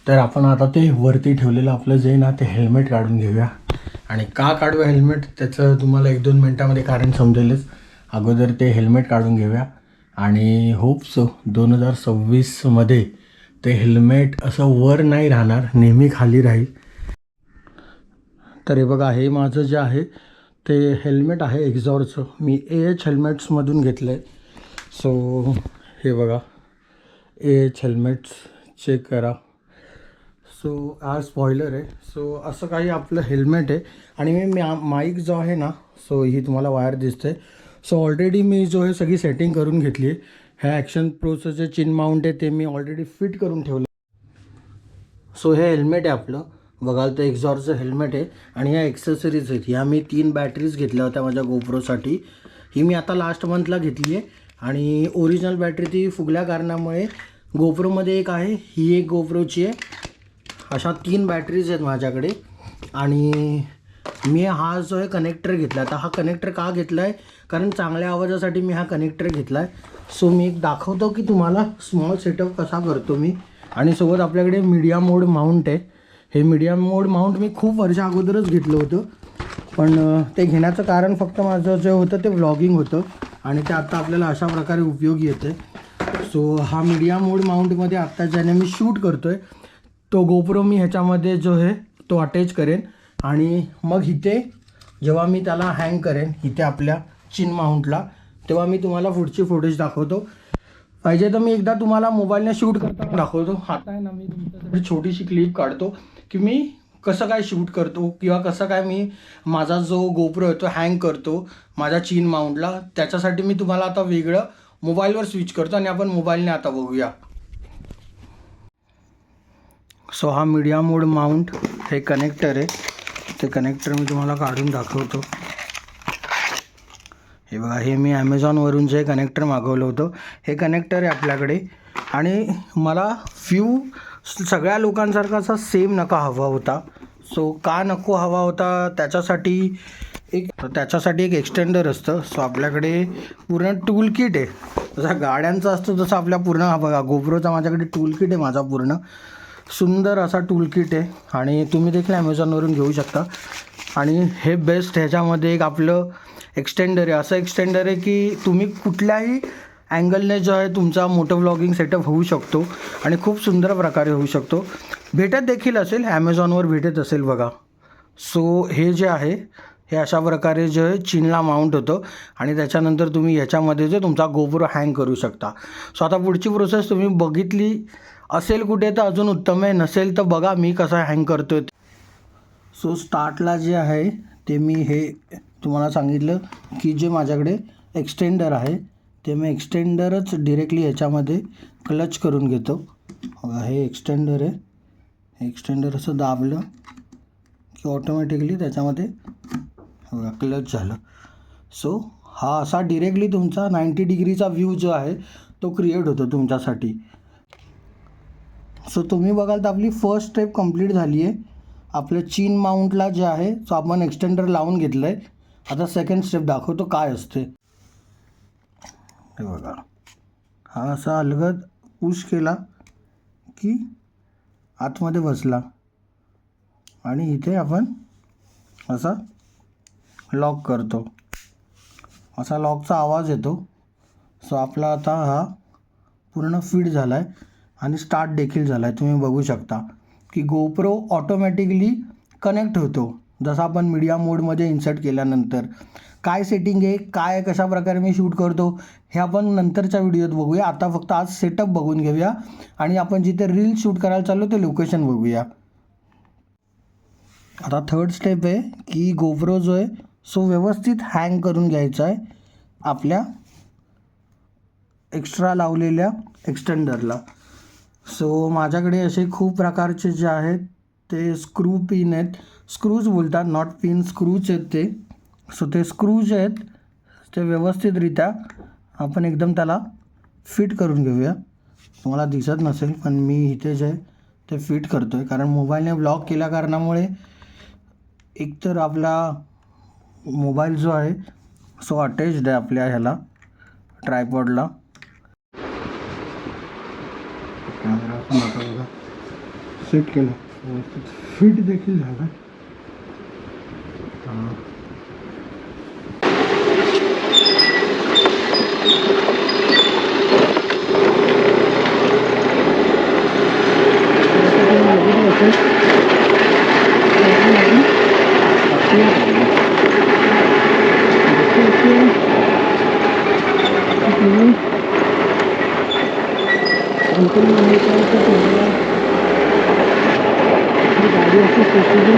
तर आपण आता ते वरती ठेवलेलं आपलं जे ना ते हेल्मेट काढून घेऊया. आणि का काढूया हेल्मेट त्याचं तुम्हाला 1-2 मिनटामध्ये कारण समजेलच. अगोदर ते हेल्मेट काढून घेऊया आणि होप सो 2026मध्ये ते हेल्मेट असं वर नाही राहणार, नेहमी खाली राहील. तर हे बघा, हे माझं जे आहे ते हेल्मेट आहे एक्झॉरचं. मी AH हेल्मेट्समधून घेतलं आहे. सो हे बघा, AH हेल्मेट्स चेक करा. सो हा स्पॉइलर आहे. सो असं काही आपलं हेल्मेट आहे. आणि मी माईक जो आहे ना, सो ही तुम्हाला वायर दिसते. सो ऑलरेडी मी जो आहे सगळी सेटिंग करून घेतली आहे. ह्या ॲक्शन प्रोचं जे चिन माउंट आहे ते मी ऑलरेडी फिट करून ठेवलं. सो हे हेल्मेट आहे आपलं, बघाल तर एक्झॉरचं हेल्मेट आहे. आणि ह्या ॲक्सेसरीज आहेत, ह्या मी 3 बॅटरीज घेतल्या होत्या माझ्या गोप्रोसाठी. ही मी आता लास्ट मंथला घेतली आहे. आणि ओरिजिनल बॅटरी ती फुगल्या कारणामुळे गोप्रोमध्ये एक आहे, ही एक गोप्रोची आहे. अशा 3 बॅटरीज आहेत माझ्याकडे. आणि मी हा जो आहे कनेक्टर घेतला. आता हा कनेक्टर का घेतला आहे, कारण चांगल्या आवाजासाठी मी हा कनेक्टर घेतला आहे. सो मी एक दाखवतो की तुम्हाला स्मॉल सेटअप कसा करतो मी. आणि सोबत आपल्याकडे मीडिया मोड माउंट आहे. हे मीडिया मोड माउंट मी खूप वर्षा अगोदरच घेतलं होतं, पण ते घेण्याचं कारण फक्त माझं जे होतं ते व्लॉगिंग होतं. आणि ते आत्ता आपल्याला अशा प्रकारे उपयोगी येते. सो हा मीडिया मोड माउंटमध्ये आत्ता ज्याने मी शूट करतो आहे तो गोप्रो मी ह्याच्यामध्ये जो आहे तो अटॅच करेन. आणि मग इथे जेव्हा मी त्याला हँग करेन इथे आपल्या चिन माउंटला, तेव्हा मी तुम्हाला पुढची फुटेज दाखवतो. पाहिजे तर मी एकदा तुम्हाला मोबाईलने शूट करताना दाखवतो. आता आहे ना, मी तुमच्यासाठी छोटीशी क्लिप काढतो की मी कसं काय शूट करतो किंवा कसं काय मी माझा जो गोप्रो आहे तो हँग करतो माझ्या चिन माउंटला. त्याच्यासाठी मी तुम्हाला आता वेगळं मोबाईलवर स्विच करतो आणि आपण मोबाईलने आता बघूया. सो हा मीडिया मोड माउंट हे कनेक्टर आहे. ते कनेक्टर मी तुम्हाला काढून दाखवतो. हे बघा, हे मी ॲमेझॉनवरून जे कनेक्टर मागवलं होतं हे कनेक्टर आहे आपल्याकडे. आणि मला सगळ्या लोकांसारखा असा सेम नका हवा होता. सो का नको हवा होता त्याच्यासाठी एक एक्सटेंडर असतं. सो आपल्याकडे पूर्ण टूल किट आहे. जसं गाड्यांचं असतं तसं आपल्या पूर्ण, हा बघा गोप्रोचा माझ्याकडे टूल किट आहे. माझा पूर्ण सुंदर असा टूल किट आहे आणि तुम्ही देखील ॲमेझॉनवरून घेऊ शकता. आणि हे बेस्ट, ह्याच्यामध्ये एक आपलं एक्सटेंडर आहे. असं एक्सटेंडर आहे की तुम्ही कुठल्याही अँगलने जो आहे तुमचा मोटो व्लॉगिंग सेटअप होऊ शकतो आणि खूप सुंदर प्रकारे होऊ शकतो. भेटत देखील असेल, ॲमेझॉनवर भेटत असेल बघा. सो हे जे आहे हे अशा प्रकारे जे आहे चिनला माउंट होतं आणि त्याच्यानंतर तुम्ही याच्यामध्ये जे तुमचा गोप्रो हँग करू शकता. सो आता पुढची प्रोसेस तुम्ही बघितली असेल कुठे तर अजून उत्तम आहे, नसेल तर बघा मी कसा हँग करतो आहे. सो स्टार्टला जे आहे ते मी हे तुम्हाला सांगितलं की जे माझ्याकडे एक्सटेंडर आहे ते मी एक्सटेंडरच डिरेक्टली याच्यामध्ये क्लच करून घेतो. बघा, हे एक्सटेंडर आहे. हे एक्सटेंडर असं दाबलं की ऑटोमॅटिकली त्याच्यामध्ये बघा क्लच झालं. सो हा असा डिरेक्टली तुमचा 90 डिग्रीचा व्ह्यू जो आहे तो क्रिएट होतो तुमच्यासाठी. सो तुम्ही बघाल तर आपली फर्स्ट स्टेप कंप्लीट झाली आहे. आपलं चिन माउंटला जे आहे सो आपण एक्सटेंडर लावून घेतलं आहे. आता सेकंड स्टेप दाखवतो काय असते. हे बघा, हा असा अलगद पुश केला की आतमध्ये बसला आणि इथे आपण असा लॉक करतो. असा लॉकचा आवाज येतो. सो आपला आता हा पूर्ण फिट झाला आहे आणि स्टार्ट देखील झाला आहे. तुम्ही बघू शकता की गोप्रो ऑटोमॅटिकली कनेक्ट होतो जसं आपण मीडिया मोडमध्ये इन्सर्ट केल्यानंतर. काय सेटिंग आहे, काय कशा प्रकारे मी शूट करतो हे आपण नंतरच्या व्हिडिओत बघूया. आता फक्त आज सेटअप बघून घेऊया आणि आपण जिथे रील शूट करायला चाललो ते लोकेशन बघूया. आता थर्ड स्टेप आहे की गोप्रो जो आहे सो व्यवस्थित हँग करून घ्यायचा आहे आपल्या एक्स्ट्रा लावलेल्या एक्सटेंडरला. सो माझ्याकडे असे खूप प्रकारचे जे आहेत ते स्क्रू पिन आहेत. स्क्रूज बोलतात, नॉट पिन, स्क्रूज आहेत ते. सो ते स्क्रूज आहेत ते व्यवस्थितरित्या आपण एकदम त्याला फिट करून घेऊया. तुम्हाला दिसत नसेल पण मी इथे जे ते फिट करतो आहे कारण मोबाईलने ब्लॉक केल्या कारणामुळे एकतर आपला मोबाईल जो आहे सो अटॅच्ड आहे आपल्या ह्याला ट्रायपॉडला. सेट केलं, फिट देखील झालं. गाडी अशी स्पेशली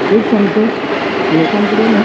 एक सांगतो लोकांकडे ना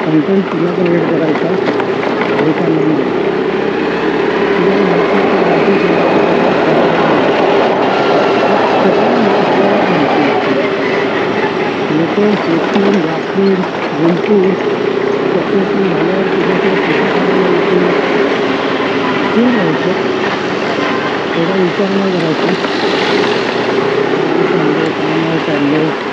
कंटेंट तुला क्रिएट करायचा थोडा विचार नाही करायचा चाललं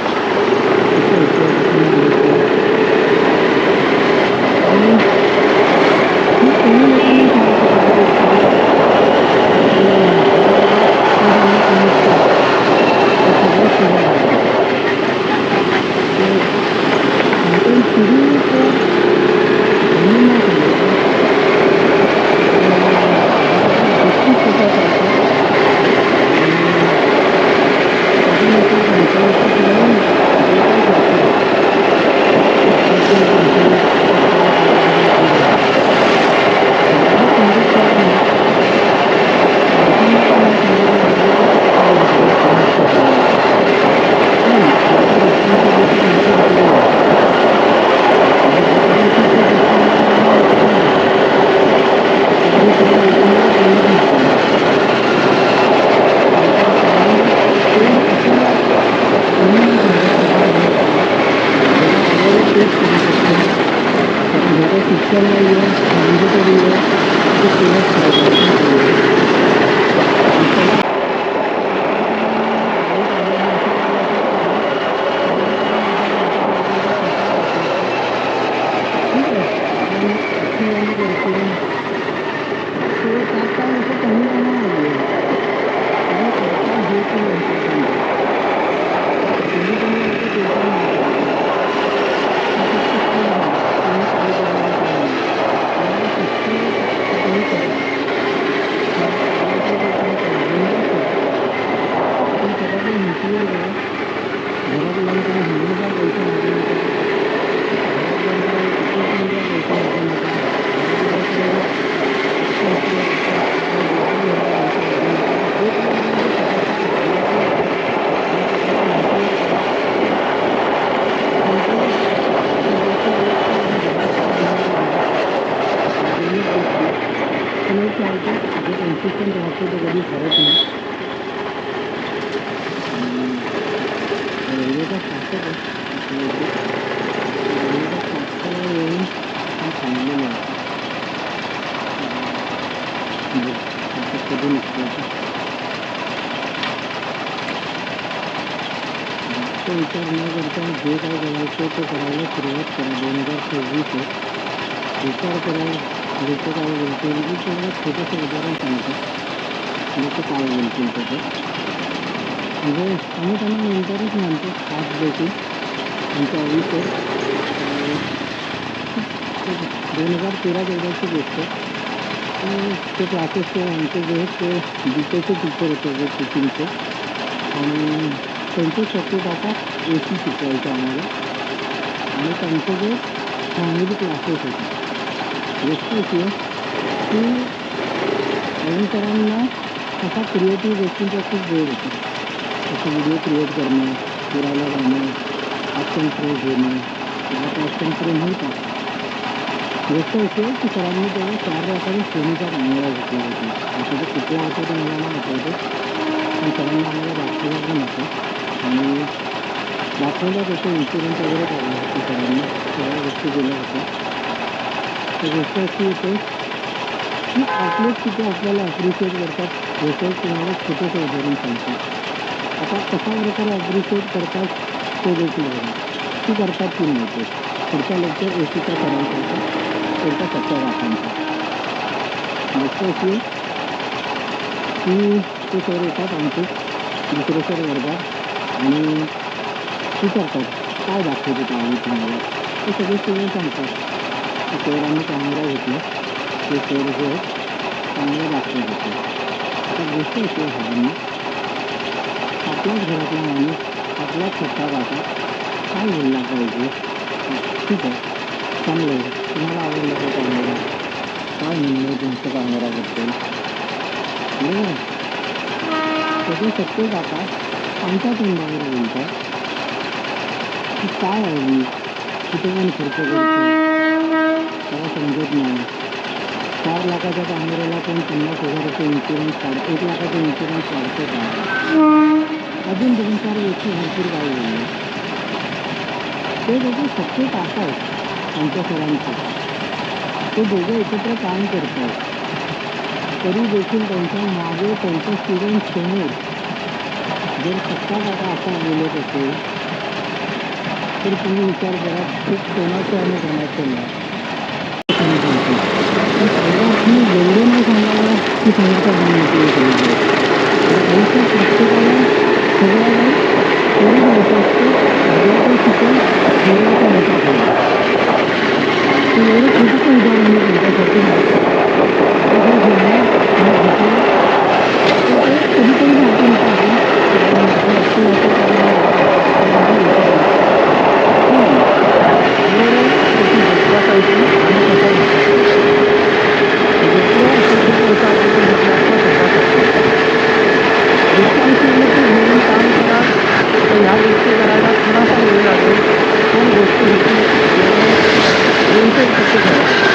कन्सिस्टंट राहतो तो कधी ठरत नाही. रेल्वेचा फाटक आहे आपल्या इथे. रेल्वेच्या फाटकावर येऊन आपण थांबलेलो आहे. आता कधी निघतो आता जास्त विचार न करता जे काय करायचं ते करायला सुरुवात करा. 2026 आहे. विचार करा लोक काय बोलतील. मी तुम्हाला छोटंसं उदाहरण सांगतो. लोक काय बोलतील त्याचं म्हणजे आम्ही त्यांना नंतरच म्हणतो खास देखील आमच्या आयुष्य 2013-14ची गोष्ट. ते क्लासेसचे आमचे जे आहेत ते BKचे टीचर होते जे टीचिंगचे आणि त्यांचे सगळे आता AC शिकवायचे आम्हाला आणि त्यांचे जे फॅमिली क्लासेस होते. गोष्ट अशी आहे की नवीन सरांना असा क्रिएटिव्ह गोष्टींचा खूप वेळ होता. जसं व्हिडिओ क्रिएट करणं, फिरायला जाणं, ॲक्शन फ्रेम घेणं किंवा ॲक्शन फ्रेम होता. गोष्ट अशी आहे की सरांनी तेव्हा 4 लाखाने सोनीचा कॅमेरा घेतला होता. आता ते कुठला होता ते मला नाही आठवते पण सरांनी आम्हाला दाखवला पण होता आणि दाखवला त्याचं इन्शुरन्स वगैरे काढला होता सरांनी. सगळ्या गोष्टी केल्या होत्या. तर गोष्ट अशी होते की आपलेच तिथे आपल्याला ॲप्रिशिएट करतात. जसं तुम्हाला छोटंसं उदाहरण सांगतो. आता कशा प्रकारे ॲप्रिशिएट करतात ते देखील बघा की करतात की नाही ते. पुढचा लेक्चर ACच्या सरांचा होता. त्यांच्या सच्च्या काकांचा. गोष्ट अशी आहे की ते सर येतात आमचे दुसरे सर वर्गात आणि विचारतात काय दाखवतो का आम्ही तुम्हाला. ते सगळे स्टुडंट सांगतात की सर आम्ही कॅमेरा घेतला. ते सर जे आहेत कॅमेरा दाखवत होते. आता गोष्ट अशी आहे सरांनी आपल्याच घरातला माणूस आपलाच सच्चा काका काय बोलला पाहिजे. ठीक आहे चांगलं आहे. तुम्हाला आवडला का कॅमेरा. काय म्हणणं आहे तुमचं कॅमेराबद्दल बरोबर आहे. त्याचे सत्य काका आमच्या तोंडावर बोलतात की काय हवी कुठे पण खर्च करतो त्याला समजत नाही. 4 लाखाच्या कॅमेऱ्याला कोण 50,000चं इन्शुरन्स 1 लाखाचं इन्शुरन्स काढतो का. अजून 2-4 गोष्टी भरपूर काय बोलले. ते त्याचे सत्य काका आहेत आमच्या सरांचे. ते दोघं एकत्र काम करतात तरी देखील त्यांच्या मागे त्यांच्या स्टुडंट समोर जर सत्ता काका असा बोलत असेल तर तुम्ही विचार करा खूप कोणाचं आणि कोणाचं नाही. मी एवढं नाही सांगायला की समोरचा मोटिवेट होईल. आयुष्यात प्रत्येकाला सगळ्या काही करू द्यायचं असतं. अर्ध्याचं शिकेल थोड्याचा मोठा होईल. तर एवढं छोटंसं उदाहरण मी त्यांच्यासाठी आता हे घेणं मी घेतलं तर ते कधीतरी जातो विचारतो कारण माझं लक्ष जातं कारण मी वाट बघतो तर मला विचारलं की बरं त्याची जत्रा पाहिजे आणि कसा विचारायचा. जत्रा पैसा आपण घेतला असता कशासाठी. गोष्ट अशी आहे की घरून काम करा तर ह्या गोष्टी करायला थोडासा वेळ लागेल पण गोष्ट होती आपल्याला 200% करायला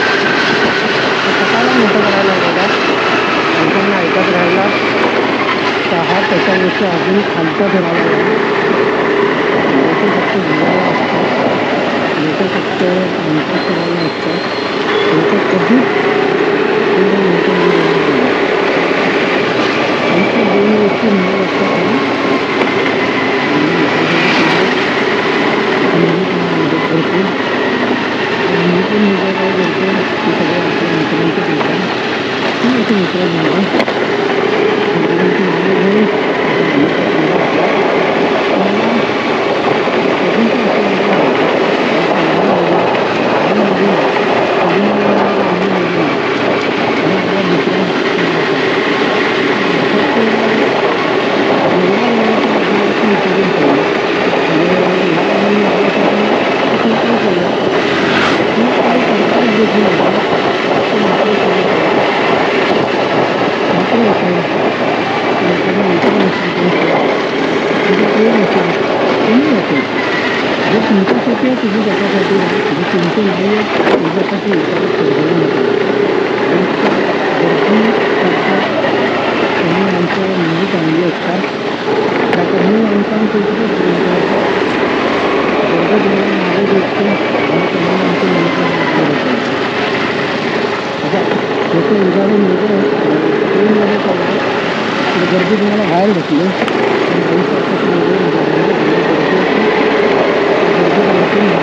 तर स्वतःला मोठं करायला बघा. लोकांना ऐकत राहायला हा त्याच्या गोष्टी अजून खालच्या थराला या. लोक फक्त बोलायला असतात. लोक फक्त इंटरेस्ट करायला असतात. लोक कधीच पुढे इंटरव्ह्यू देणार नाही. आयुष्यात 2 गोष्टी नेहमी लक्षात ठेवा. पहिली मित्रासोबत मदत नेहमी त्यांना मदत करतो आणि मी पण हे काय करतो ते सगळे आपल्या मित्रांचेच मित्र मी असे मित्र झाले. सगळ्यांची नावं घेऊन आता आम्हीचा पंधरा झाला. मला कधीच असं वाटलं नाही की समाजामध्ये माझ्यामधून कधी ना कधी मला चांगली मुलं मिळेल आणि आपल्या दुसऱ्या असंच एवढ्या वेळेचं आपल्यावरती विचारून ठेवलं म्हणजे ह्या लोकांनी आपल्यासाठी असं काय केलं की काय करतात देखील होतं पण आपल्यासोबत राहतात. मात्र असेल एखादा मित्र असेल तुमचा तुझं प्रेम असेल कोणी असेल जे तुमच्यासाठी आहे तुम्ही त्याच्यासाठी राहा. जे तुमचे नाही आहे त्याच्यासाठी विचार करू नका. आयुष्यात गर्दी करतात कमी माणसं नेहमी चांगली असतात. त्या कमी माणसांपैकी वर्ग तुम्हाला नावं भेटते आणि कमी माणसं नेहमी आपलं भेटायचं. आता जसं उदाहरण वेगळं ट्रेनमध्ये चाललं तर गर्दी तुम्हाला बाहेर भेटली पण बससारखं वेगळं उदाहरण आहे. जेव्हा गर्दी होती गर्दीत अडकून जा.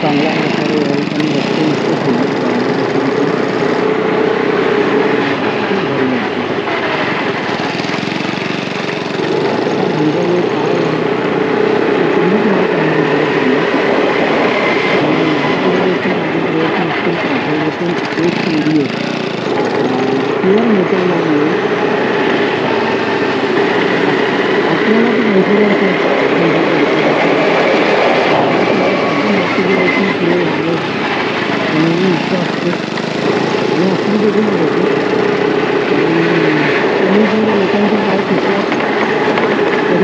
चांगल्या प्रकारे आणि रस्ते एक व्हिडिओ प्युअर मेटलमध्ये आपल्याला ते इच्छा असते आणि आपली देखील होते त्यांनी जर लोकांचे पाय खेचतात तर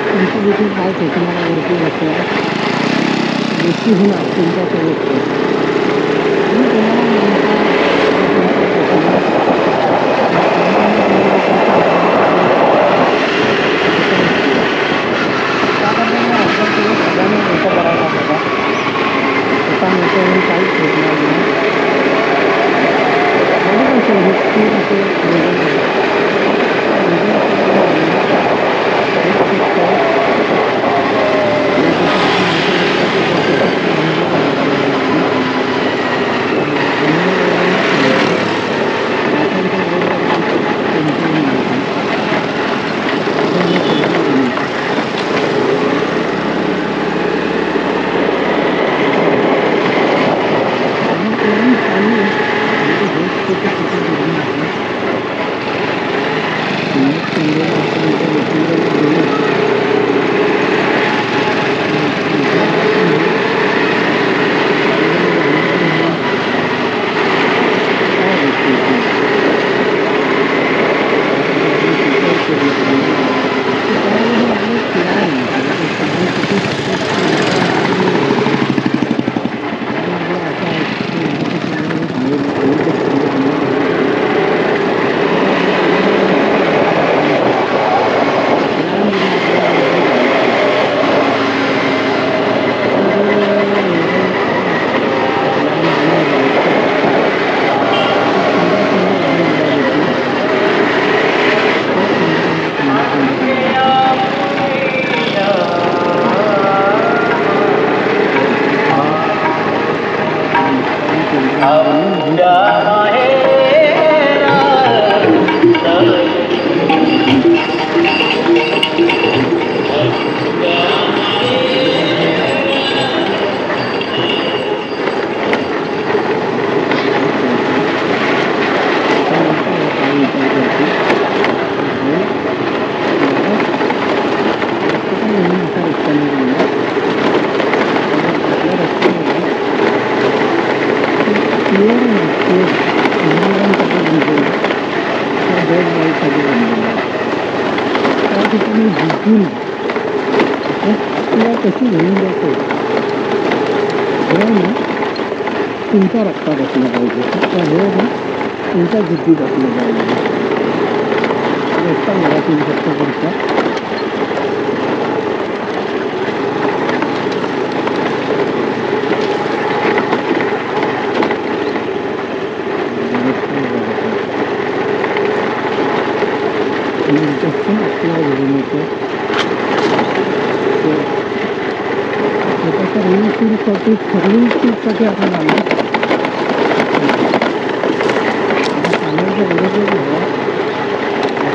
तुमची देखील पाय खेचणारा वरती बसला गोष्टी होणार तुमच्यासोबत आणि तुम्हाला कशी घेऊन जातो हे ना तुमच्या रक्तात असलं पाहिजे, तर हे ना तुमच्या बुद्धीत असलं पाहिजे. रस्ता मला तुम्ही फक्त पुढचा आपल्याला घडून येतो. रील शूटसाठी आपण आलो. पाण्याच्या बरोबर घ्यावा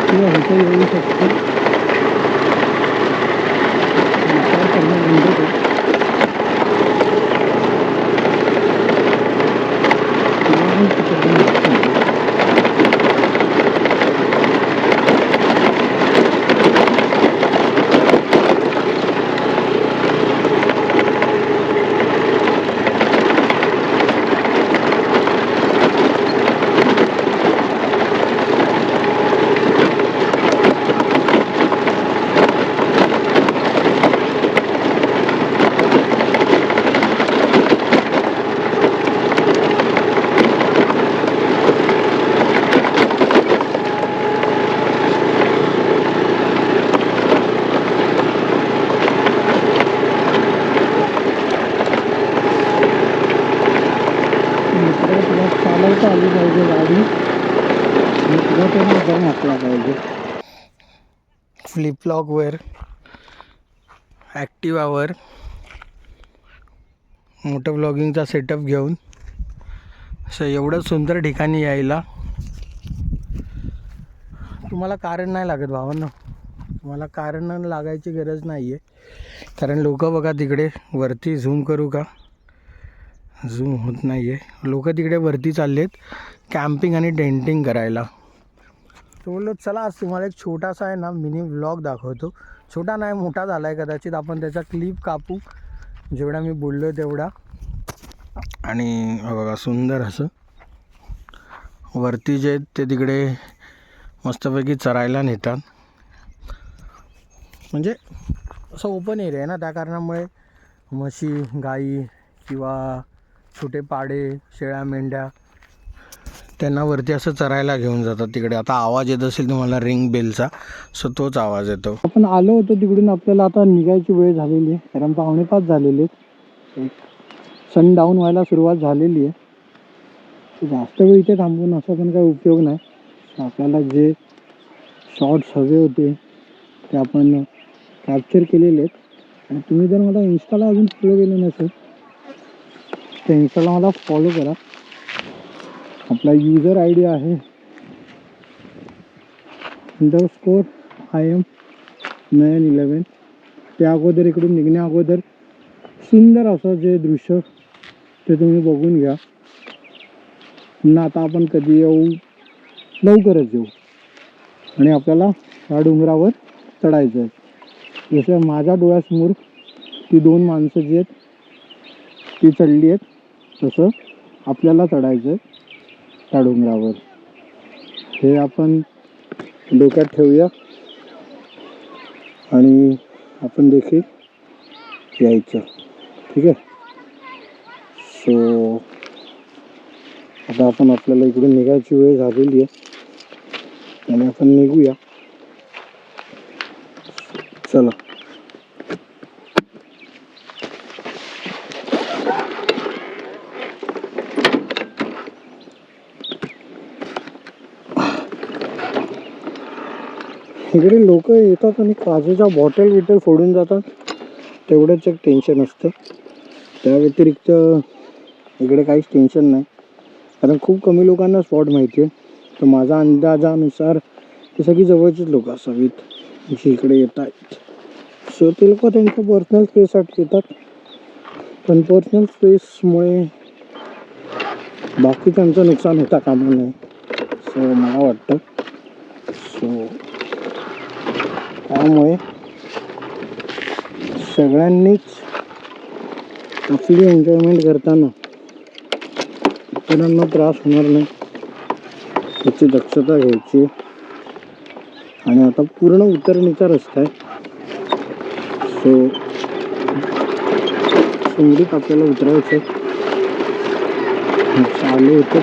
किंवा होतं येऊ शकतो. विचार करणं म्हणजे चालवता आली पाहिजे गाडी आणि तुला त्यांना जाऊन हाकला पाहिजे. फ्लिपलॉकवर ॲक्टिवावर मोठं ब्लॉगिंगचा सेटअप घेऊन असं एवढं सुंदर ठिकाणी यायला तुम्हाला कारण नाही लागत भावांनो. तुम्हाला कारण लागायची गरज नाही आहे. कारण लोक बघा तिकडे वरती झूम करू का, झूम होत नाही आहे. लोक तिकडे वरती चाललेत कॅम्पिंग आणि टेंटिंग करायला. तो बोललो चला आज तुम्हाला एक छोटासा आहे ना मिनी व्लॉग दाखवतो. छोटा नाही मोठा झाला आहे कदाचित. आपण त्याचा क्लिप कापू जेवढा मी बोललो तेवढा. आणि बघा सुंदर असं वरती जे ते तिकडे मस्तपैकी चरायला नेतात. म्हणजे असं ओपन एरिया आहे ना, त्या कारणामुळे म्हशी गाई किंवा छोटे पाडे शेळ्या मेंढ्या त्यांना वरती असं चरायला घेऊन जातात तिकडे. आता आवाज येत असेल तुम्हाला रिंग बेलचा, सो तोच आवाज येतो. आपण आलो होतो तिकडून. आपल्याला आता निघायची वेळ झालेली आहे कारण 4:45 झालेले. सनडाऊन व्हायला सुरुवात झालेली आहे. जास्त वेळ इथे थांबून असा पण काही उपयोग नाही. आपल्याला जे शॉर्ट्स हवे होते ते आपण कॅप्चर केलेले आहेत. आणि तुम्ही जर मला इन्स्टाला अजून फॉलो केलं नसेल तर इन्स्टाला मला फॉलो करा. आपला यूजर आय डी आहे _IM911. त्या अगोदर इकडून निघण्या अगोदर सुंदर असं जे दृश्य ते तुम्ही बघून घ्या. पुन्हा आता आपण कधी येऊ, लवकरच येऊ. आणि आपल्याला ह्या डोंगरावर चढायचं आहे. जसं माझ्या डोळ्यासमोर ती 2 माणसं जी आहेत ती चढली आहेत, तसं आपल्याला चढायचं आहे त्या डोंगरावर. हे आपण डोक्यात ठेवूया आणि आपण देखील यायचं. ठीक आहे. सो आता आपण आपल्याला इकडून निघायची वेळ झालेली आहे आणि आपण निघूया. चला. इकडे लोक येतात आणि काचेच्या बॉटल फोडून जातात, तेवढंच एक टेन्शन असतं. त्या व्यतिरिक्त इकडे काहीच टेन्शन नाही. कारण खूप कमी लोकांना स्पॉट माहिती आहे. तर माझ्या अंदाजानुसार ते सगळी जवळचीच लोक असावीत जे इकडे येत आहेत. सो ते लोक त्यांच्या पर्सनल स्पेससाठी येतात, पण पर्सनल स्पेसमुळे बाकी त्यांचं नुकसान होता कामा नये सो मला वाटतं. सो त्यामुळे सगळ्यांनीच आपली एन्जॉयमेंट करताना इतरांना त्रास होणार नाही याची दक्षता घ्यायची. आणि आता पूर्ण उतरणीचा रस्ता आहे. सो सुंगडीत आपल्याला उतरायचं चालू होतं.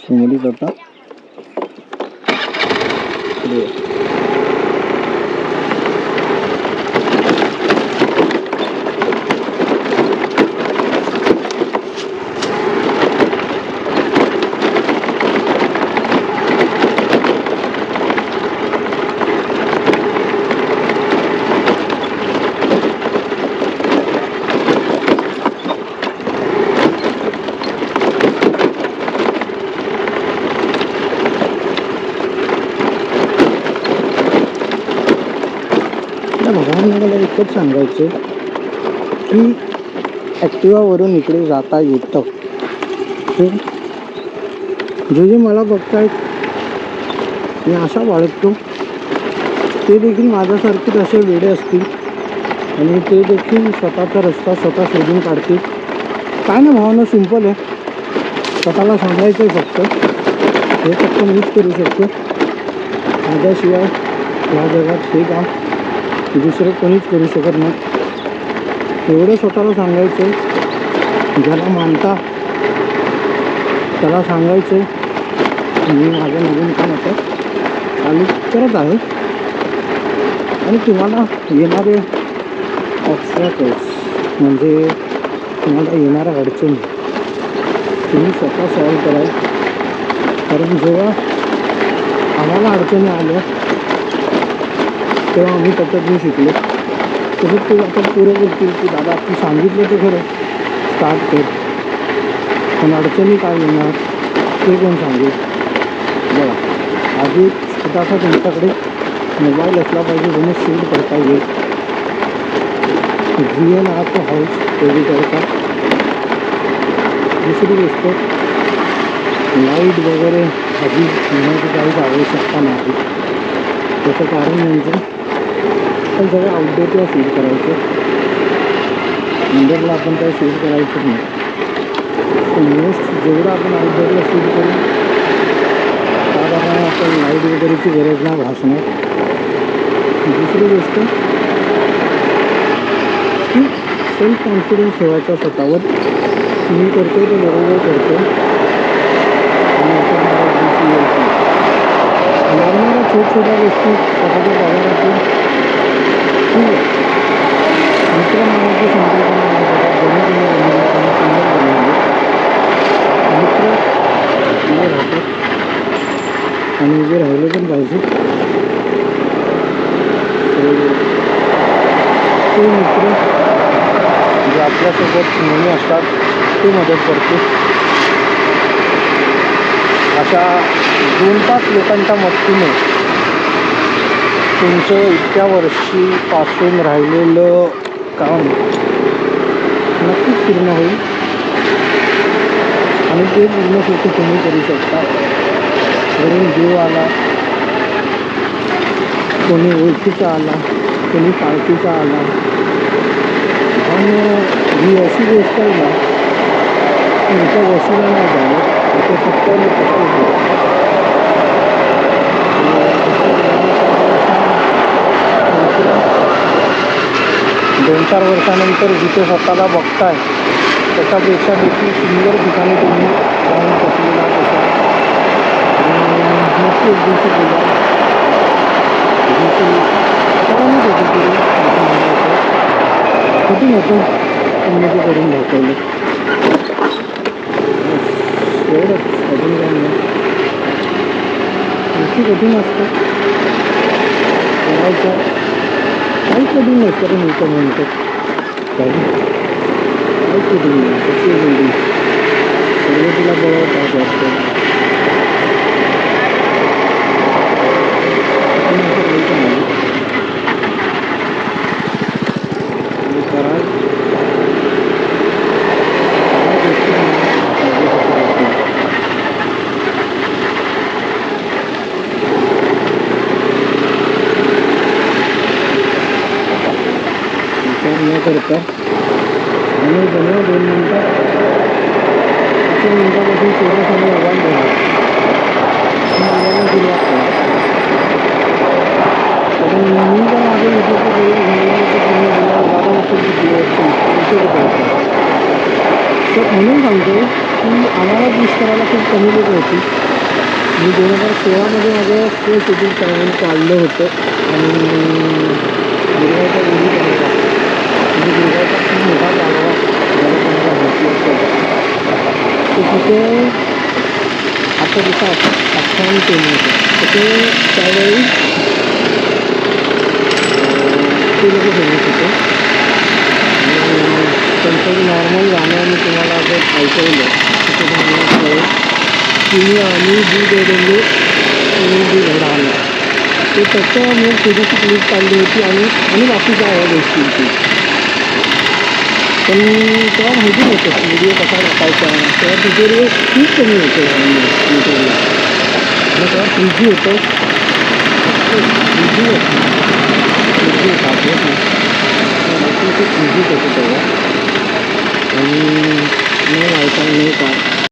सुंगडीत आता भगवान मला एकच सांगायचं की ॲक्टिवावरून इकडे जाता येतं. जे जे मला बघतायत मी आशा बाळगतो ते देखील माझ्यासारखेच असे वेडे असतील आणि ते देखील स्वतःचा रस्ता स्वतः शोधून काढतील. काय ना भावना सिंपल आहे. स्वतःला सांगायचं आहे फक्त, हे फक्त मीच करू शकतो. माझ्याशिवाय या जगात हे काम दुसरं कोणीच करू शकत नाही. एवढं स्वतःला सांगायचं. ज्याला मानता त्याला सांगायचं मी माझं नवीन काम आता चालू करत आहे. आणि तुम्हाला येणारे ऑब्स्टॅकल्स म्हणजे तुम्हाला येणाऱ्या अडचणी तुम्ही स्वतः सॉल्व कराल. कारण जेव्हा आम्हाला अडचणी आल्या तेव्हा आम्ही पद्धतीने शिकलो. तसंच ते आता पुरं बोलतील की दादा तू सांगितलं तर खरं स्टार्ट कर, पण अडचणी काय येणार ते कोण सांगेल. बघा आधी छोटासा तुमच्याकडे मोबाईल असला पाहिजे ज्याने शूट करता येईल. रिअल आर्ट हाऊस तेही करता. दुसरी गोष्ट लाईट वगैरे आधी घेण्याची काहीच आवश्यकता नाही. त्याचं कारण म्हणजे पण सगळं आउटडोअरला शूट करायचं. इंडोरला आपण काही शूट करायचं नाही. मोस्ट जेवढं आपण आउटडोअरला शूट करू त्याप्रमाणे आपण लाईट वगैरेची गरज नाही भासणार. दुसरी गोष्ट की सेल्फ कॉन्फिडन्स ठेवायचा स्वतःवर. मी करतो ते बरोबर करतो आणि लागणाऱ्या छोट्या गोष्टी स्वतःच्या पगारातून मित्रमानाची संकल्पना मित्र उभे राहतात आणि उभे राहिले पण पाहिजे. ते मित्र जे आपल्यासोबत नेहमी असतात ते मदत करते. अशा 2-5 लोकांच्या मदतीने तुमचं इतक्या वर्षीपासून राहिलेलं काम नक्कीच पूर्ण होईल आणि ते पूर्णसाठी तुम्ही करू शकता. घरून जीव आला, कोणी ओळखीचा आला, कोणी पार्टीचा आला, आणि ही अशी गोष्ट आहे ना तुमच्या वशिला नाही जाणं ते फक्त दोन चार वर्षानंतर जिथे स्वतःला बघताय त्याच्यापेक्षा देखील सुंदर ठिकाणी तुम्ही जाऊन बसलेला असाल. नक्की एक दिवशी केला सर्वांनीच होती केली कुठे नव्हतं तुम्ही ते करून दाखवलं. एवढंच अजून काही नाही. गोष्टी कठीण असतात करायच्या. काही कठीण नसतं पण इथं म्हणतात काही कठीण नाही कशी बोलली सर्व तिला बळवतात वाटतं. कराल विचार न करता आणि जवळ 2 मिनटात 5 मिनटापासून सूर्यासमोर आव्हान झाला सुरुवात करा. कारण मी जर मागे म्हटलं तर वेळ झालेला तर तुम्ही मला 12 वर्षाची तर म्हणून सांगतो की आम्हाला विश करायला खूप कमी लोक होती. मी 2016मध्ये माझं ते शेड्यूल करायला काढलं होतं आणि गुरुवारच्या वेळी करायचा म्हणजे गुरुवारचा खूप मोठा गावा ज्याला तुम्हाला माहिती असेल तर तिथे आता जसं आख्यान केलं होतं तर ते त्यावेळी ते लोक फेमस होते. त्यांचं नॉर्मल गाणं मी तुम्हाला जर ऐकवलं तर तुम्हाला कळेल तुम्ही आम्ही जी देडेंगे तुम्ही जी घडाला ते त्याचं मी थोडीशी क्लिप काढली होती आणि बाकीच्या ह्या गोष्टींची. पण तेव्हा माहिती नव्हतं व्हिडिओ कसा टाकायचा तेव्हा ट्युटोरियल खूप कमी होतं युट्यूबला आणि तेव्हा 3G होतं 3G होतं 3G होतं तेव्हा आणि नाही वायफाय नाही काय